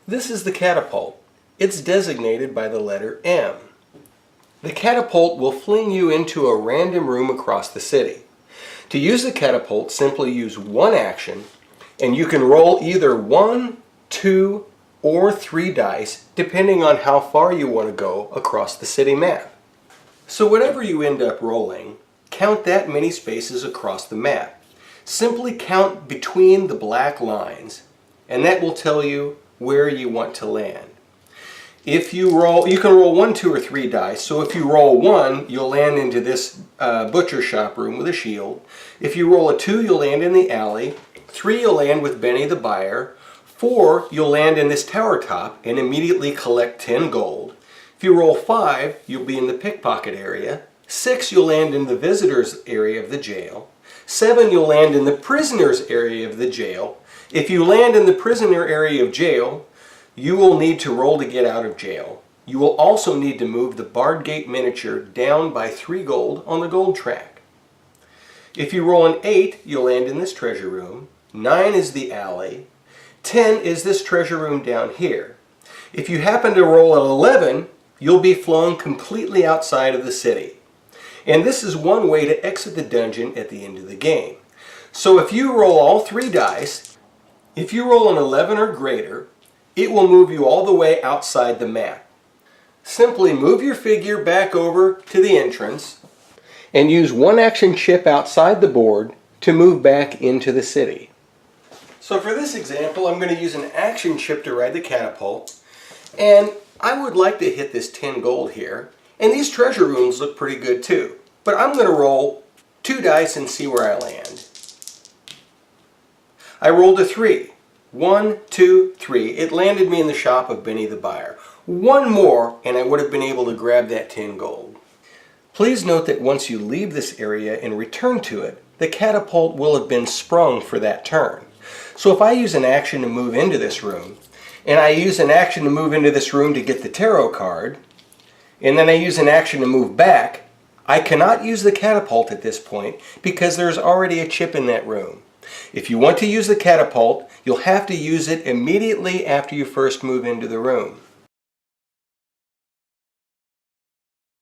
This is the catapult. It's designated by the letter M. The catapult will fling you into a random room across the city. To use the catapult, simply use one action, and you can roll either 1, 2, or 3 dice, depending on how far you want to go across the city map. So whatever you end up rolling, count that many spaces across the map. Simply count between the black lines, and that will tell you where you want to land. If you roll, you can roll 1, 2, or 3 dice. So if you roll 1, you'll land into this butcher shop room with a shield. If you roll a 2, you'll land in the alley. 3, you'll land with Benny the buyer. 4, you'll land in this tower top and immediately collect 10 gold. If you roll 5, you'll be in the pickpocket area. 6, you'll land in the visitors area of the jail. 7, you'll land in the prisoners area of the jail. If you land in the prisoner area of jail, you will need to roll to get out of jail. You will also need to move the Bard Gate miniature down by 3 gold on the gold track. If you roll an 8, you'll land in this treasure room. 9 is the alley. 10 is this treasure room down here. If you happen to roll an 11, you'll be flown completely outside of the city. And this is one way to exit the dungeon at the end of the game. So if you roll all 3 dice, if you roll an 11 or greater, it will move you all the way outside the map. Simply move your figure back over to the entrance and use one action chip outside the board to move back into the city. So for this example, I'm going to use an action chip to ride the catapult, and I would like to hit this 10 gold here, and these treasure rooms look pretty good too. But I'm going to roll 2 dice and see where I land. I rolled a 3. 1, 2, 3. It landed me in the shop of Benny the buyer. 1 more and I would have been able to grab that 10 gold. Please note that once you leave this area and return to it, the catapult will have been sprung for that turn. So if I use an action to move into this room, and I use an action to move into this room to get the tarot card, and then I use an action to move back, I cannot use the catapult at this point because there's already a chip in that room. If you want to use the catapult, you'll have to use it immediately after you first move into the room.